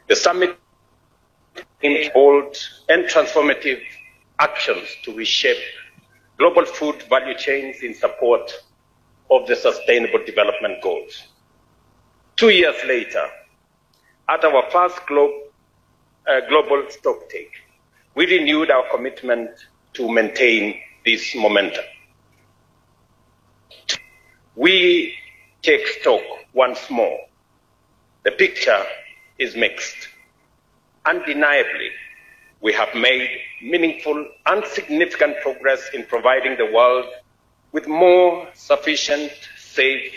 The summit aimed bold and transformative actions to reshape global food value chains in support of the Sustainable Development Goals. 2 years later, at our first global Stocktake, we renewed our commitment to maintain this momentum. We take stock once more. The picture is mixed. Undeniably, we have made meaningful and significant progress in providing the world with more sufficient, safe,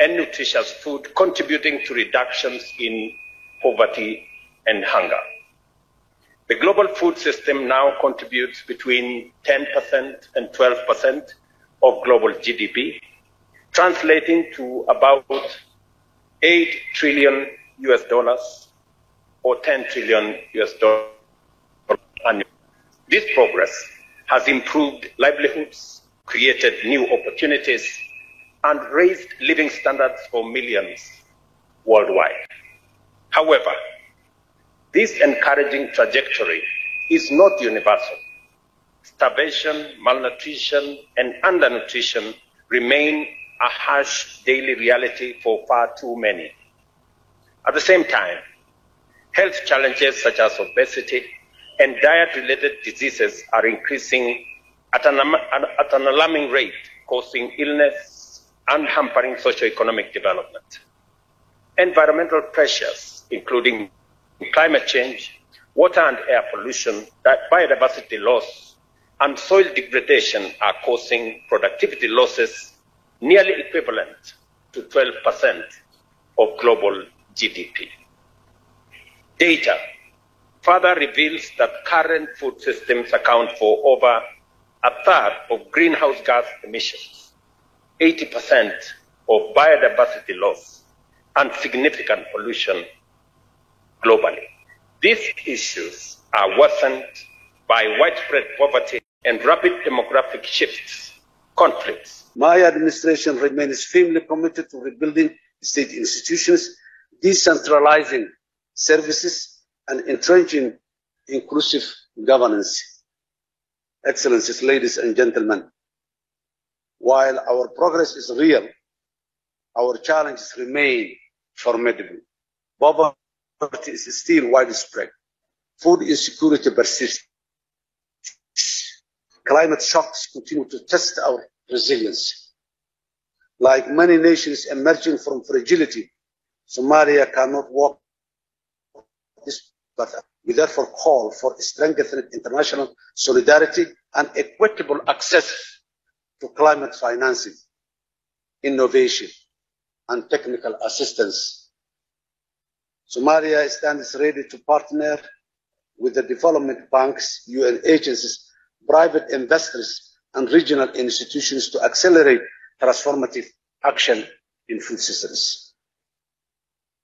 and nutritious food, contributing to reductions in poverty and hunger. The global food system now contributes between 10% and 12% of global GDP, translating to about $8 trillion or $10 trillion annually. This progress has improved livelihoods, created new opportunities, and raised living standards for millions worldwide. However, this encouraging trajectory is not universal. Starvation, malnutrition, and undernutrition remain a harsh daily reality for far too many. At the same time, health challenges such as obesity and diet-related diseases are increasing at an alarming rate, causing illness and hampering socioeconomic development. Environmental pressures, including climate change, water and air pollution, biodiversity loss, and soil degradation are causing productivity losses nearly equivalent to 12% of global GDP. Data further reveals that current food systems account for over a third of greenhouse gas emissions, 80% of biodiversity loss, and significant pollution globally. These issues are worsened by widespread poverty and rapid demographic shifts, conflicts. My administration remains firmly committed to rebuilding state institutions, decentralizing services, and entrenching inclusive governance. Excellencies, ladies and gentlemen, while our progress is real, our challenges remain formidable. Poverty is still widespread. Food insecurity persists. Climate shocks continue to test our resilience. Like many nations emerging from fragility, Somalia cannot walk this path. We therefore call for strengthened international solidarity and equitable access to climate financing, innovation, and technical assistance. Somalia stands ready to partner with the development banks, UN agencies, private investors, and regional institutions to accelerate transformative action in food systems.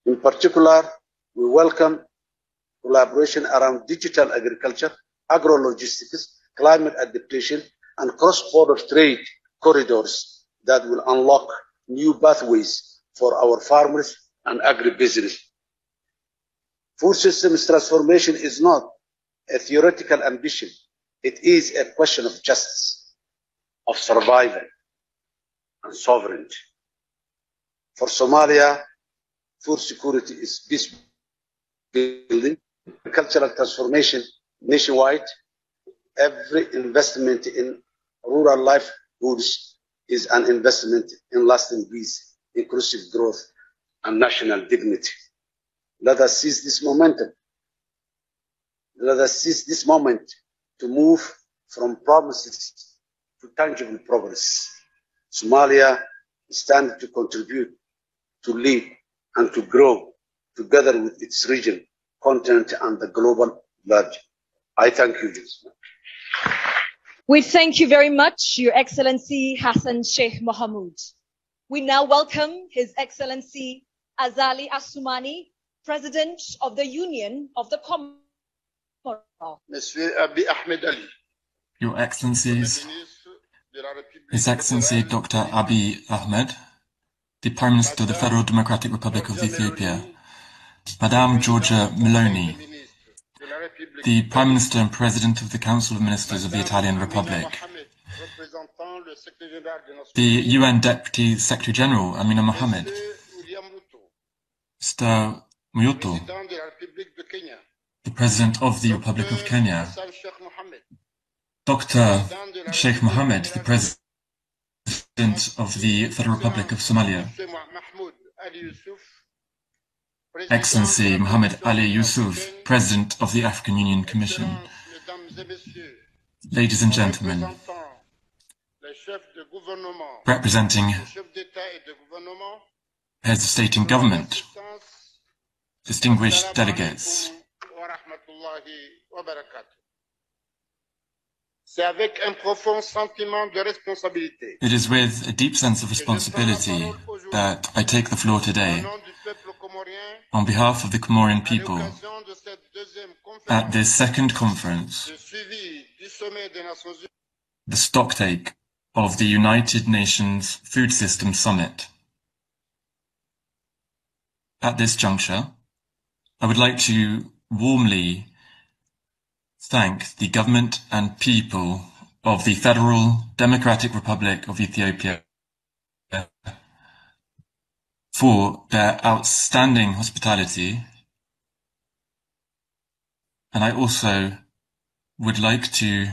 In particular, we welcome collaboration around digital agriculture, agro-logistics, climate adaptation, and cross-border trade corridors that will unlock new pathways for our farmers and agribusiness. Food systems transformation is not a theoretical ambition. It is a question of justice, of survival, and sovereignty. For Somalia, food security is peace building, cultural transformation nationwide. Every investment in rural livelihoods is an investment in lasting peace, inclusive growth, and national dignity. Let us seize this momentum. Let us seize this moment to move from promises to tangible progress. Somalia stands to contribute, to lead, and to grow together with its region, continent, and the global village. I thank you. We thank you very much, Your Excellency Hassan Sheikh Mohamud. We now welcome His Excellency Azali Assoumani, President of the Union of the Comoros. Your Excellencies, His Excellency Dr. Abiy Ahmed, the Prime Minister of the Federal Democratic Republic of Ethiopia, Madame Giorgia Meloni, the Prime Minister and President of the Council of Ministers of the Italian Republic, the UN Deputy Secretary General Amina Mohammed, Mr. Muyuto, the President of the Republic of Kenya, Dr. Sheikh Mohammed, the President of the Federal Republic of Somalia, Excellency Mohammed Ali Yusuf, President of the African Union Commission, ladies and gentlemen, representing heads of state and government, distinguished delegates, it is with a deep sense of responsibility that I take the floor today on behalf of the Comorian people at this second conference, the Stocktake of the United Nations Food System Summit. At this juncture, I would like to warmly thank the government and people of the Federal Democratic Republic of Ethiopia for their outstanding hospitality, and I also would like to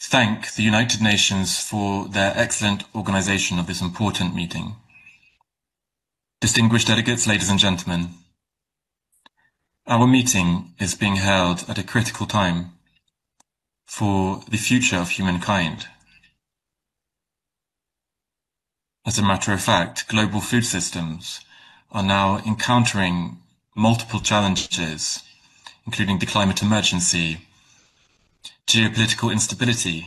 thank the United Nations for their excellent organization of this important meeting. Distinguished delegates, ladies and gentlemen, our meeting is being held at a critical time for the future of humankind. As a matter of fact, global food systems are now encountering multiple challenges, including the climate emergency, geopolitical instability,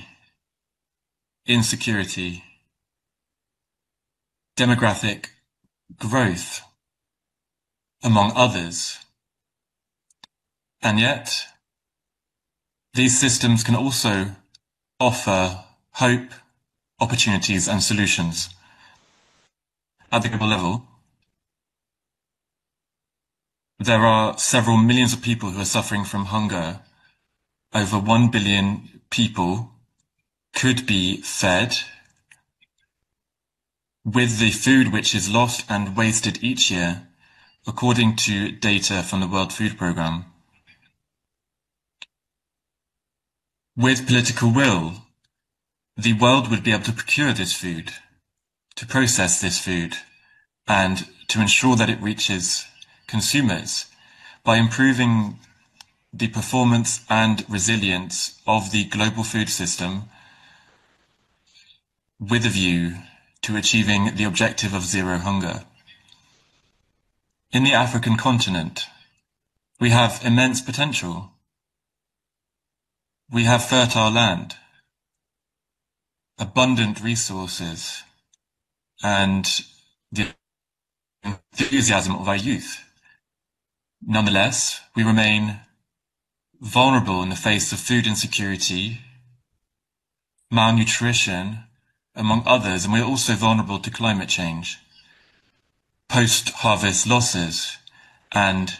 insecurity, demographic growth, among others. And yet, these systems can also offer hope, opportunities, and solutions. At the global level, there are several millions of people who are suffering from hunger. Over 1 billion people could be fed with the food which is lost and wasted each year, according to data from the World Food Programme. With political will, the world would be able to procure this food, to process this food, and to ensure that it reaches consumers by improving the performance and resilience of the global food system with a view to achieving the objective of zero hunger. In the African continent, we have immense potential. We have fertile land, abundant resources, and the enthusiasm of our youth. Nonetheless, we remain vulnerable in the face of food insecurity, malnutrition, among others, and we are also vulnerable to climate change, post-harvest losses, and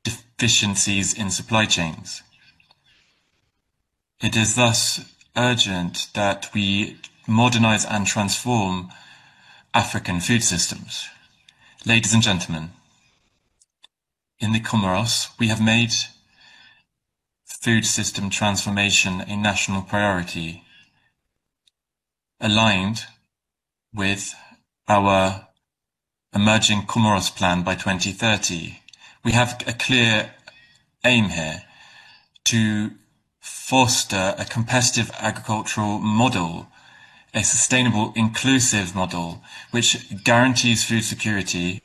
deficiencies in supply chains. It is thus urgent that we modernize and transform African food systems. Ladies and gentlemen, in the Comoros, we have made food system transformation a national priority, aligned with our emerging Comoros plan by 2030. We have a clear aim here to foster a competitive agricultural model, a sustainable, inclusive model, which guarantees food security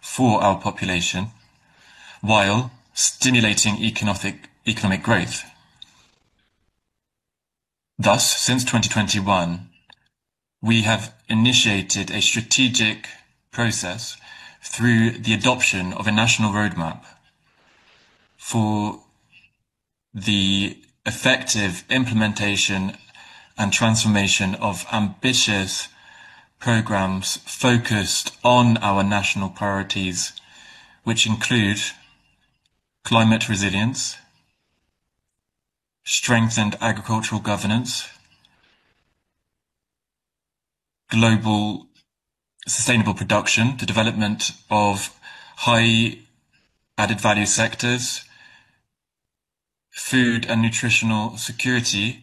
for our population, while stimulating economic growth. Thus, since 2021, we have initiated a strategic process through the adoption of a national roadmap for the effective implementation and transformation of ambitious programs focused on our national priorities, which include climate resilience, strengthened agricultural governance, global sustainable production, the development of high added value sectors, food and nutritional security,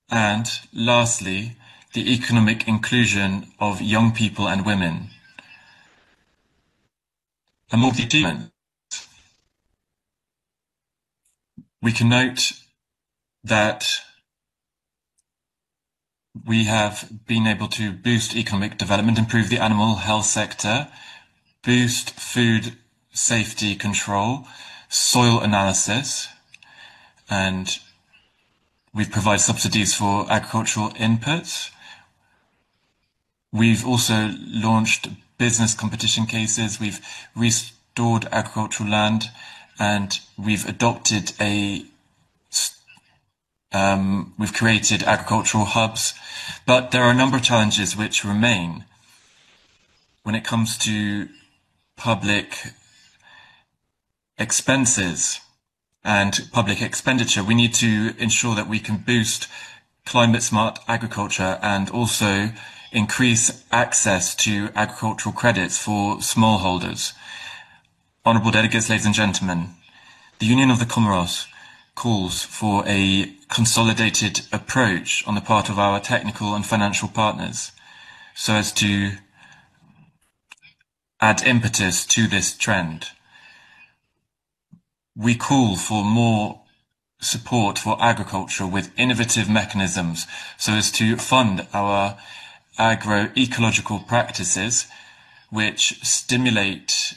and lastly, the economic inclusion of young people and women. Among the achievements, we can note that we have been able to boost economic development, improve the animal health sector, boost food safety control, soil analysis, and we've provided subsidies for agricultural inputs. We've also launched business competition cases, we've restored agricultural land, and we've adopted we've created agricultural hubs. But there are a number of challenges which remain when it comes to public expenses and public expenditure. We need to ensure that we can boost climate smart agriculture and also increase access to agricultural credits for smallholders. Honourable delegates, ladies and gentlemen, the Union of the Comoros calls for a consolidated approach on the part of our technical and financial partners so as to add impetus to this trend. We call for more support for agriculture with innovative mechanisms so as to fund our agroecological practices which stimulate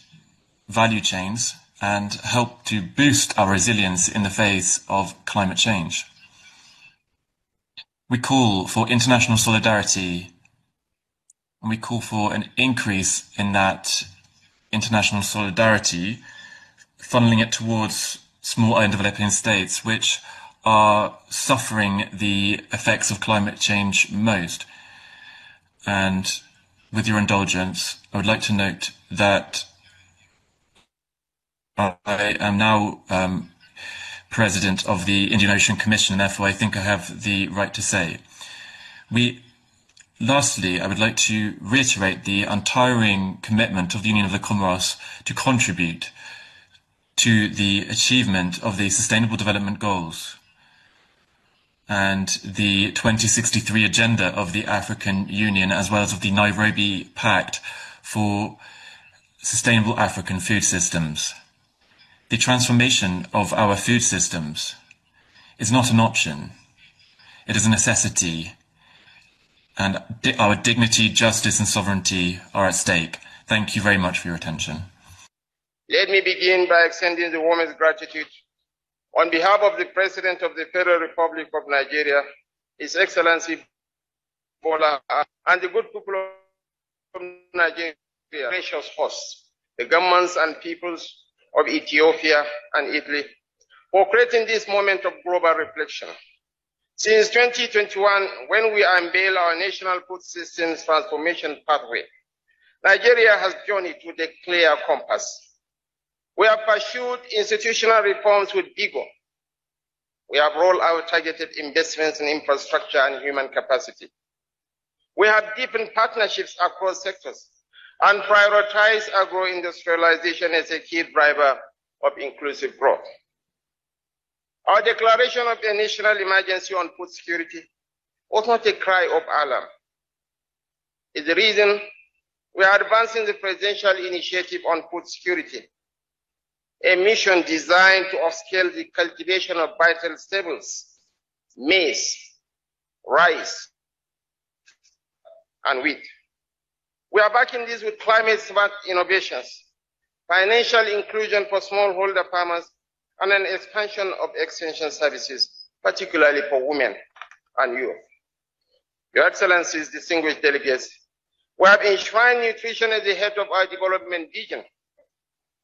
value chains and help to boost our resilience in the face of climate change. We call for international solidarity, and we call for an increase in that international solidarity, funneling it towards small and developing states which are suffering the effects of climate change most. And with your indulgence, I would like to note that I am now President of the Indian Ocean Commission, and therefore I think I have the right to say. Lastly, I would like to reiterate the untiring commitment of the Union of the Comoros to contribute to the achievement of the Sustainable Development Goals and the 2063 agenda of the African Union, as well as of the Nairobi Pact for Sustainable African Food Systems. The transformation of our food systems is not an option. It is a necessity, and our dignity, justice, and sovereignty are at stake. Thank you very much for your attention. Let me begin by extending the warmest gratitude on behalf of the President of the Federal Republic of Nigeria, His Excellency Bola, and the good people of Nigeria, gracious hosts, the governments and peoples of Ethiopia and Italy, for creating this moment of global reflection. Since 2021, when we unveiled our national food systems transformation pathway, Nigeria has journeyed with a clear compass. We have pursued institutional reforms with vigor. We have rolled out targeted investments in infrastructure and human capacity. We have deepened partnerships across sectors and prioritized agro-industrialization as a key driver of inclusive growth. Our declaration of a national emergency on food security was not a cry of alarm. It's the reason we are advancing the presidential initiative on food security, a mission designed to upscale the cultivation of vital staples, maize, rice, and wheat. We are backing this with climate-smart innovations, financial inclusion for smallholder farmers, and an expansion of extension services, particularly for women and youth. Your Excellencies, distinguished delegates, we have enshrined nutrition as the head of our development vision.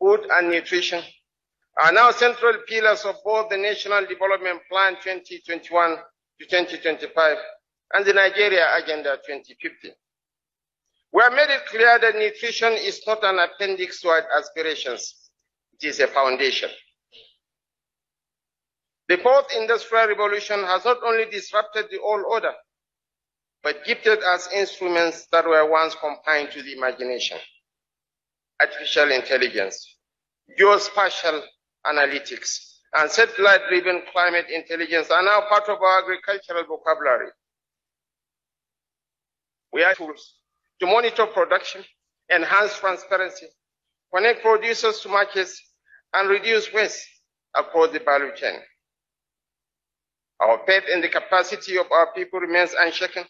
Food and nutrition are now central pillars of both the National Development Plan 2021 to 2025 and the Nigeria Agenda 2050. We have made it clear that nutrition is not an appendix to our aspirations. It is a foundation. The fourth industrial revolution has not only disrupted the old order, but gifted us instruments that were once confined to the imagination. Artificial intelligence, geospatial analytics, and satellite-driven climate intelligence are now part of our agricultural vocabulary. We have tools to monitor production, enhance transparency, connect producers to markets, and reduce waste across the value chain. Our faith in the capacity of our people remains unshaken.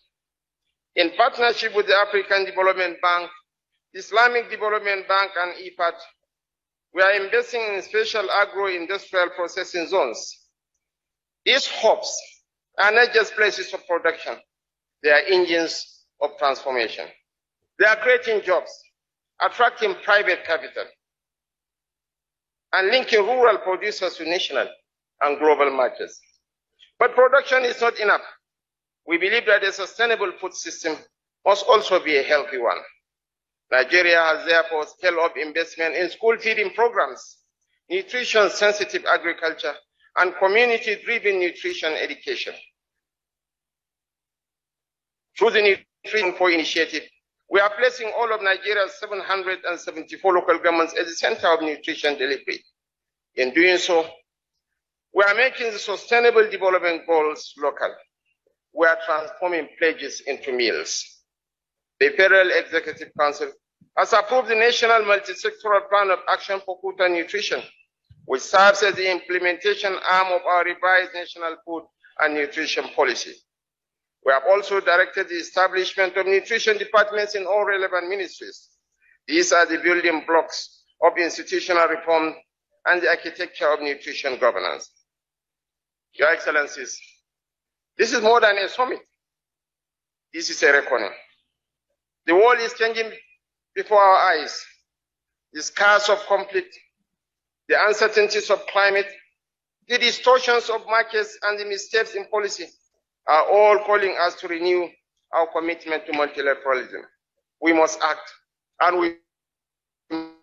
In partnership with the African Development Bank, Islamic Development Bank, and IFAD, we are investing in special agro-industrial processing zones. These hubs are not just places of production, they are engines of transformation. They are creating jobs, attracting private capital, and linking rural producers to national and global markets. But production is not enough. We believe that a sustainable food system must also be a healthy one. Nigeria has therefore scaled up investment in school feeding programs, nutrition-sensitive agriculture, and community-driven nutrition education. Through the Nutrition for Initiative, we are placing all of Nigeria's 774 local governments at the center of nutrition delivery. In doing so, we are making the sustainable development goals local. We are transforming pledges into meals. The Federal Executive Council has approved the National Multi-Sectoral Plan of Action for Food and Nutrition, which serves as the implementation arm of our revised National Food and Nutrition Policy. We have also directed the establishment of nutrition departments in all relevant ministries. These are the building blocks of institutional reform and the architecture of nutrition governance. Your Excellencies, this is more than a summit. This is a reckoning. The world is changing before our eyes. The scars of conflict, the uncertainties of climate, the distortions of markets, and the missteps in policy are all calling us to renew our commitment to multilateralism. We must act, and we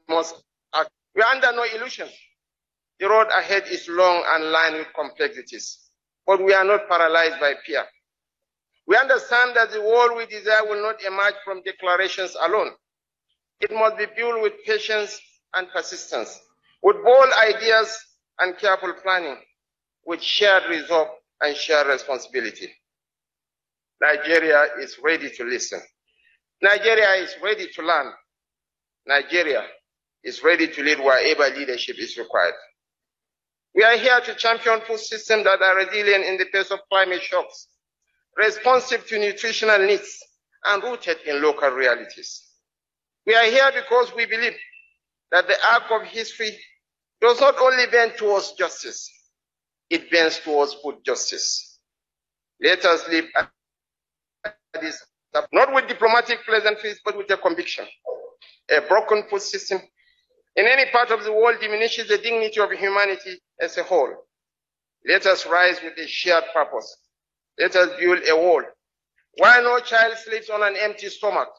must act. We are under no illusion. The road ahead is long and lined with complexities, but we are not paralyzed by fear. We understand that the world we desire will not emerge from declarations alone. It must be built with patience and persistence, with bold ideas and careful planning, with shared resolve and shared responsibility. Nigeria is ready to listen. Nigeria is ready to learn. Nigeria is ready to lead wherever leadership is required. We are here to champion food systems that are resilient in the face of climate shocks, responsive to nutritional needs, and rooted in local realities. We are here because we believe that the arc of history does not only bend towards justice, it bends towards food justice. Let us live at this, not with diplomatic pleasantries, but with a conviction. A broken food system in any part of the world diminishes the dignity of humanity as a whole. Let us rise with a shared purpose. Let us build a wall where no child sleeps on an empty stomach,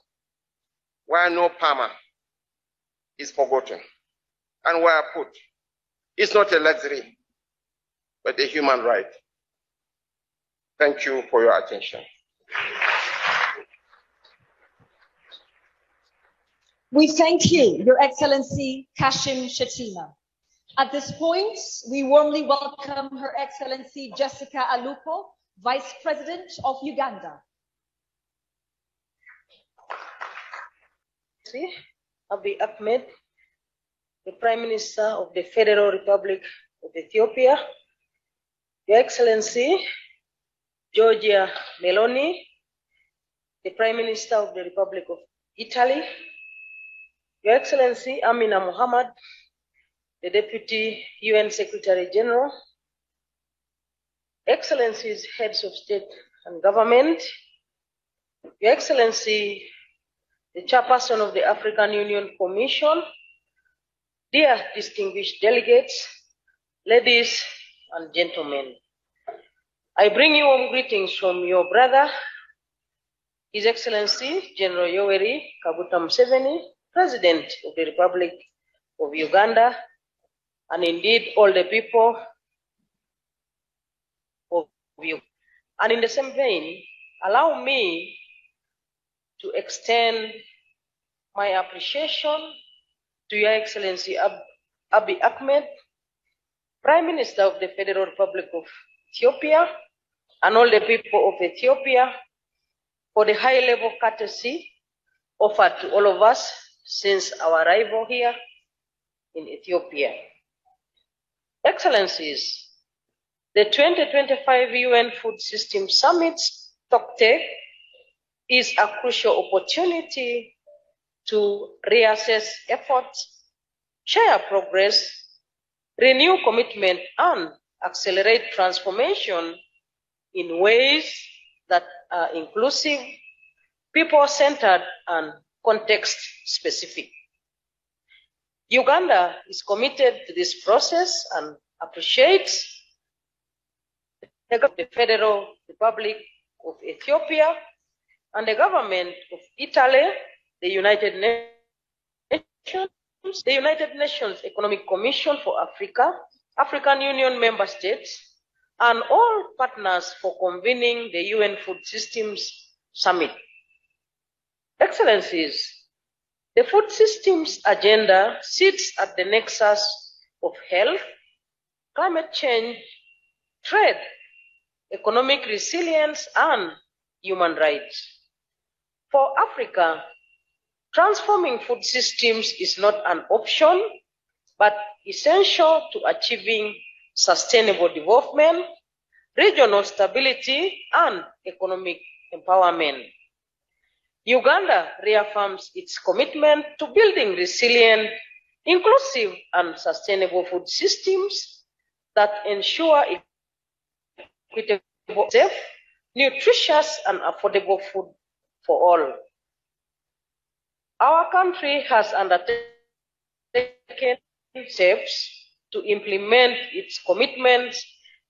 where no farmer is forgotten, and where food is not a luxury, but a human right. Thank you for your attention. We thank you, Your Excellency Kashim Shettima. At this point, we warmly welcome Her Excellency Jessica Alupo, Vice President of Uganda. Abiy Ahmed, the Prime Minister of the Federal Republic of Ethiopia, Your Excellency Giorgia Meloni, the Prime Minister of the Republic of Italy, Your Excellency Amina Mohammed, the Deputy UN Secretary General, Excellencies, Heads of State and Government, Your Excellency, the Chairperson of the African Union Commission, dear distinguished delegates, ladies and gentlemen, I bring you warm greetings from your brother, His Excellency General Yoweri Kaguta Museveni, President of the Republic of Uganda, and indeed all the people of Uganda. And in the same vein, allow me to extend my appreciation to Your Excellency Abiy Ahmed, Prime Minister of the Federal Republic of Ethiopia, and all the people of Ethiopia for the high level courtesy offered to all of us since our arrival here in Ethiopia. Excellencies, the 2025 UN Food System Summit, Stocktake, is a crucial opportunity to reassess efforts, share progress, renew commitment, and accelerate transformation in ways that are inclusive, people-centered, and context-specific. Uganda is committed to this process and appreciates the Federal Republic of Ethiopia and the government of Italy, the United Nations Economic Commission for Africa, African Union member states, and all partners for convening the UN Food Systems Summit. Excellencies, the food systems agenda sits at the nexus of health, climate change, trade, economic resilience, and human rights. For Africa, transforming food systems is not an option, but essential to achieving sustainable development, regional stability, and economic empowerment. Uganda reaffirms its commitment to building resilient, inclusive, and sustainable food systems that ensure equitable, safe, nutritious, and affordable food for all. Our country has undertaken steps to implement its commitments,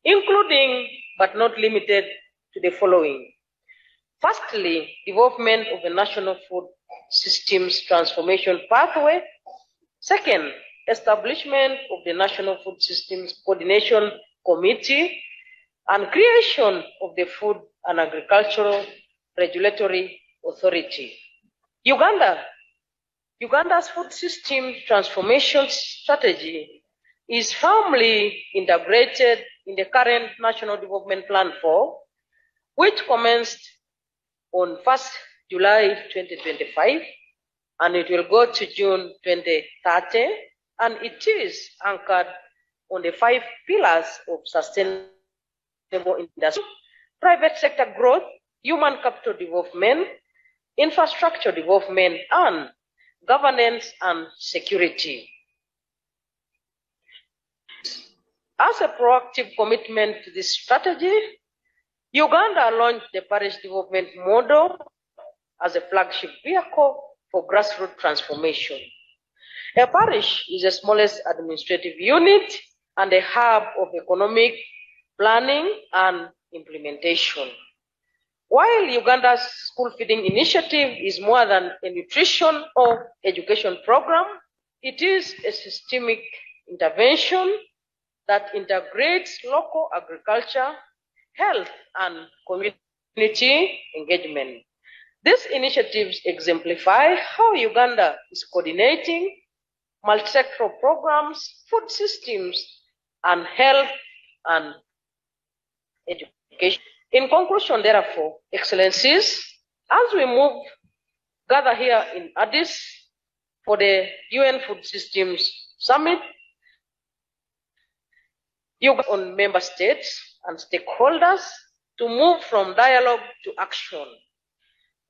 including but not limited to the following. Firstly, development of the National Food Systems Transformation Pathway. Second, establishment of the National Food Systems Coordination Committee and creation of the Food and Agricultural Regulatory Authority. Uganda's food system transformation strategy is firmly integrated in the current National Development Plan 4, which commenced on 1st July 2025, and it will go to June 2030, and it is anchored on the 5 pillars of sustainable industry, private sector growth, human capital development, infrastructure development, and governance and security. As a proactive commitment to this strategy, Uganda launched the Parish Development Model as a flagship vehicle for grassroots transformation. A parish is the smallest administrative unit and a hub of economic planning and implementation. While Uganda's school feeding initiative is more than a nutrition or education program, it is a systemic intervention that integrates local agriculture, health, and community engagement. These initiatives exemplify how Uganda is coordinating multi-sectoral programs, food systems, and health and education. In conclusion, therefore, Excellencies, as we gather here in Addis for the UN Food Systems Summit, Uganda on member states and stakeholders to move from dialogue to action.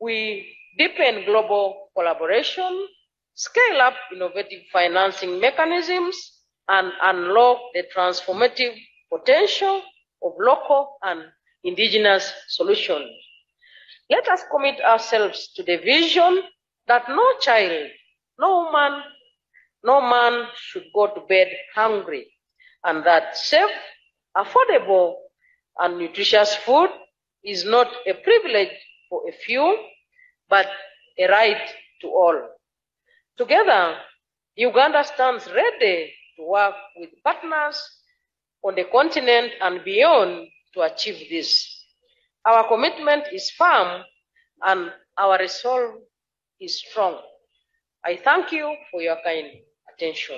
We deepen global collaboration, scale up innovative financing mechanisms, and unlock the transformative potential of local and indigenous solutions. Let us commit ourselves to the vision that no child, no man should go to bed hungry, and that safe, affordable, and nutritious food is not a privilege for a few, but a right to all. Together, Uganda stands ready to work with partners on the continent and beyond to achieve this. Our commitment is firm and our resolve is strong. I thank you for your kind attention.